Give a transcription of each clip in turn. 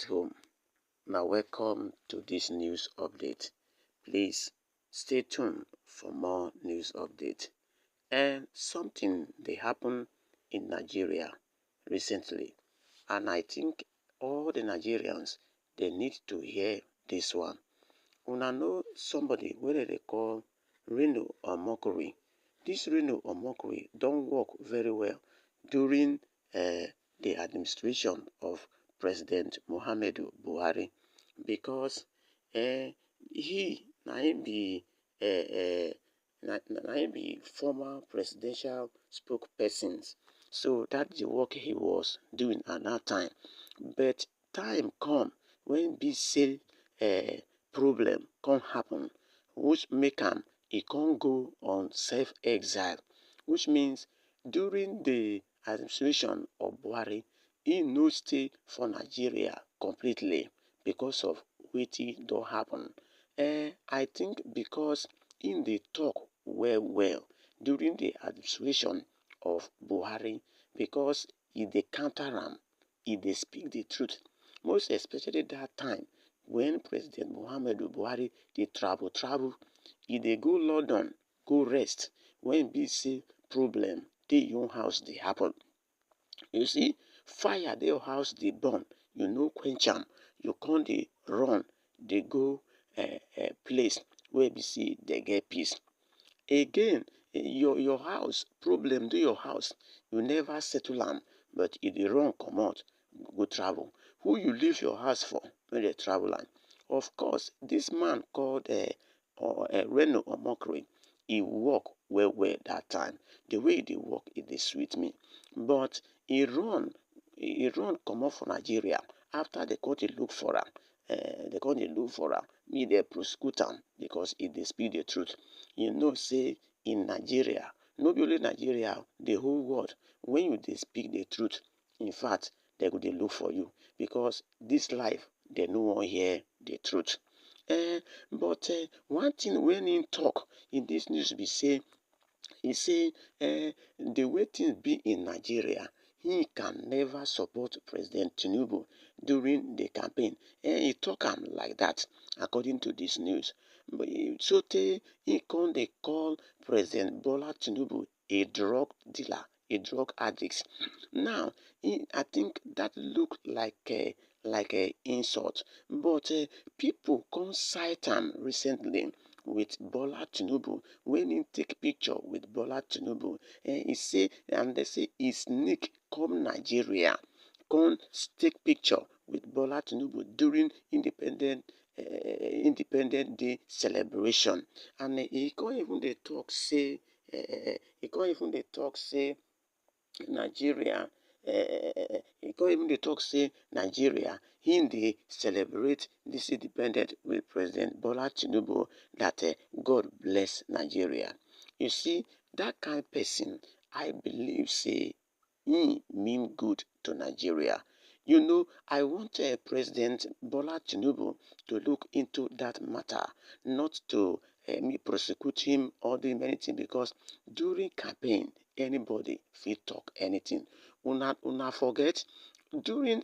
at home. Now welcome to this news update. Please stay tuned for more news update. And something they happened in Nigeria recently, and I think all the Nigerians they need to hear this one. Una know somebody where they call Reno Omokri. This Reno Omokri don't work very well during the administration of President Muhammadu Buhari because he na him be na him be former presidential spokesperson. So that's the work he was doing at that time. But time come when be say problem come happen, which make am he can't go on self-exile, which means during the administration of Buhari, he no stay for Nigeria completely because of wetin don happen. I think because in dey talk well during the administration of Buhari because e dey counter am, e dey speak the truth, most especially that time when President Muhammadu Buhari dey travel, e dey go London go rest when be say problem dey your house dey happen. You see, fire dey your house dey burn, you no quench am, you come dey run dey go place wey be say dey get peace. Again, your house, problem dey your house, you never settle am but you dey run comot go travel. Who you leave your house for when dey travel am? Of course, this man called Reno Omokri, he work well that time. The way he dey work, e dey sweet me. But he run comot for Nigeria after dey come dey look for am. Dey come dey look for am, make dem prosecute am because e dey speak the truth. You know say in Nigeria, no be only Nigeria, the whole world, when you dey speak the truth, in fact, dem go dey look for you because this life, dem no wan hear the truth. But one thing wey im talk in this news be say, he say the way things be in Nigeria, he can never support President Tinubu during the campaign. He talk am like that according to this news. But sotey he come dey call President Bola Tinubu a drug dealer, a drug addict. Now, I think that look like a insult, but people come cite am recently with Bola Tinubu when he take picture with Bola Tinubu. He say and they say he sneak come Nigeria, come take picture with Bola Tinubu during Independent Day celebration, and he come even dey talk say Nigeria he come even dey talk say Nigeria him dey celebrate this independence with President Bola Tinubu that God bless Nigeria. You see, that kind person, I believe say he mean good to Nigeria. You know, I want President Bola Tinubu to look into that matter, not to me prosecute him or do him anything because during campaign, anybody fit talk anything. Una forget during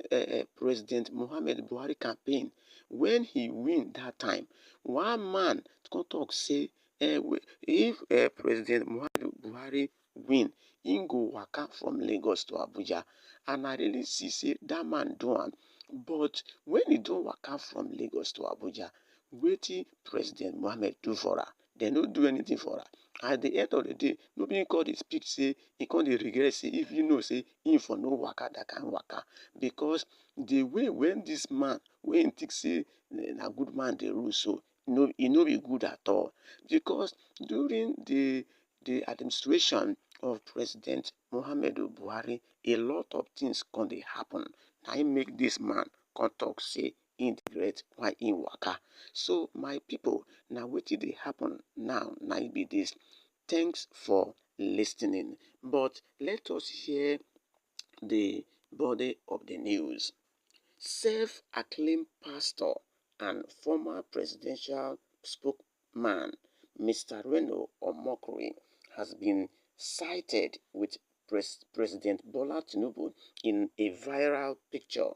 President Muhammad Buhari campaign, when he win that time, one man come talk say if President Muhammad Buhari win, he go waka from Lagos to Abuja. And I really see say that man do am. But when he don waka from Lagos to Abuja, wetin President Muhammad do for am? Dem no do anything for am. At the end of the day, nobody come dey speak say he come dey regret say if you know say him for no waka that kind waka because the way when this man wey him think say na good man dey rule so, e no be good at all because during the administration of President Muhammadu Buhari, a lot of things come dey happen. Na im make this man come talk say him regret why him waka. So my people, na wetin dey happen now na im be this. Thanks for listening. But let us hear the body of the news. Self-acclaimed pastor and former presidential spokesman, Mr. Reno Omokri, has been cited with President Bola Tinubu in a viral picture.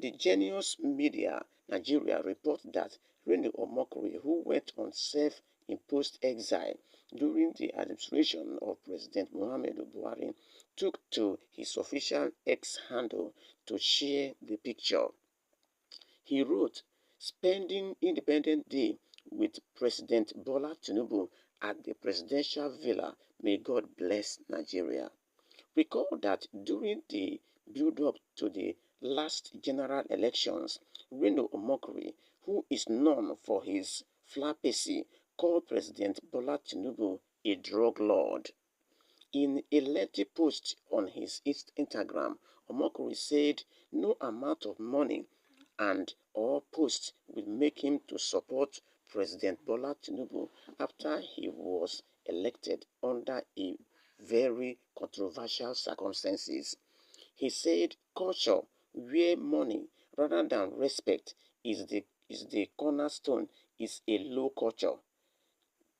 The Genius Media Nigeria report that Reno Omokri, who went on self-imposed exile during the administration of President Muhammadu Buhari, took to his official X handle to share the picture. He wrote, spending Independence Day with President Bola Tinubu at the presidential villa, may God bless Nigeria. Recall that during the build-up to the last general elections, Reno Omokri, who is known for his flippancy, called President Bola Tinubu a drug lord. In a lengthy post on his Instagram, Omokri said no amount of money and or post will make him to support President Bola Tinubu after he was elected under a very controversial circumstances. He said culture where money rather than respect is the cornerstone is a low culture.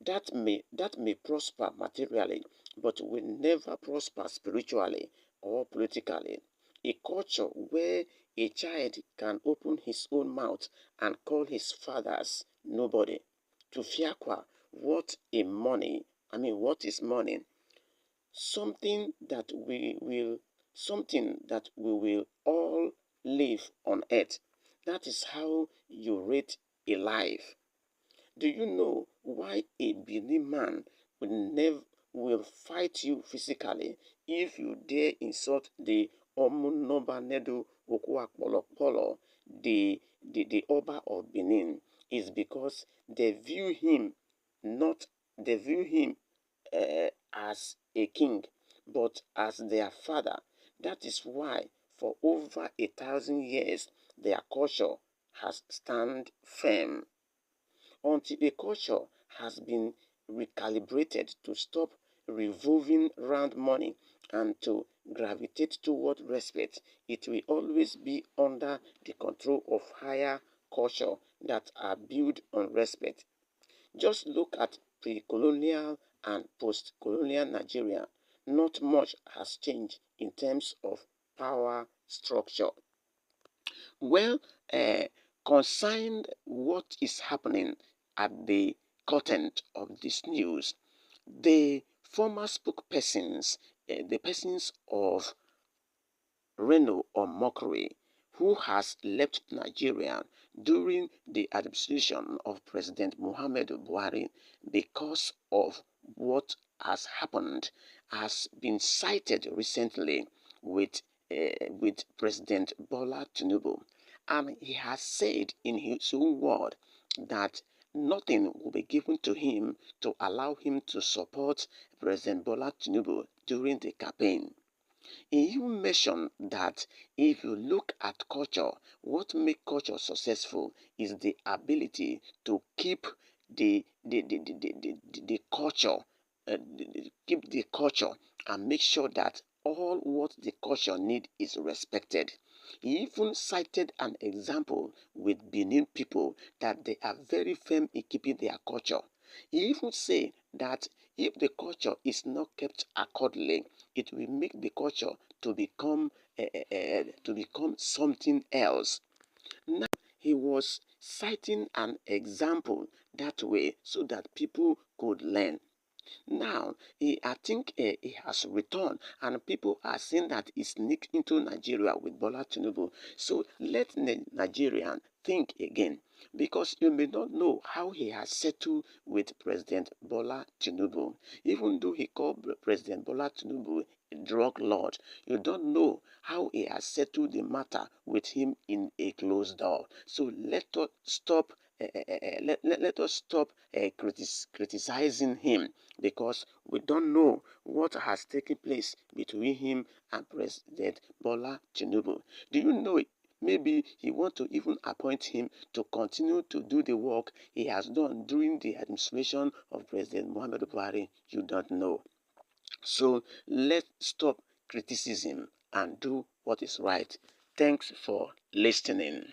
That may prosper materially, but will never prosper spiritually or politically. A culture where a child can open his own mouth and call his fathers nobody. To fiakwa, what is money? Something that we will all live on earth. That is how you rate a life. Do you know why a Benin man will fight you physically if you dare insult the Omunobanedu Okuapolopolo, the Oba of Benin? Is because they view him as a king, but as their father. That is why for over 1,000 years their culture has stand firm until a culture has been recalibrated to stop revolving round money and to gravitate toward respect. It will always be under the control of higher culture that are built on respect. Just look at pre-colonial and post-colonial Nigeria. Not much has changed in terms of power structure. Well, uh, concerning what is happening at the content of this news, the former spokespersons, the persons of Reno Omokri, who has left Nigeria during the administration of President Muhammadu Buhari because of what has happened, has been cited recently with with President Bola Tinubu, and he has said in his own word that nothing will be given to him to allow him to support President Bola Tinubu during the campaign. You mentioned that if you look at culture, what makes culture successful is the ability to keep the culture, keep the culture and make sure that all what the culture need is respected. He even cited an example with Benin people that they are very firm in keeping their culture. He even say that if the culture is not kept accordingly, it will make the culture to become something else. Now he was citing an example that way so that people could learn. Now, I think he has returned, and people are saying that he sneaked into Nigeria with Bola Tinubu. So let Nigerian think again, because you may not know how he has settled with President Bola Tinubu. Even though he called President Bola Tinubu a drug lord, you don't know how he has settled the matter with him in a closed door. So let us stop criticizing him, because we don't know what has taken place between him and President Bola Tinubu. Do you know it? Maybe he wants to even appoint him to continue to do the work he has done during the administration of President Muhammadu Buhari. You don't know. So let's stop criticism and do what is right. Thanks for listening.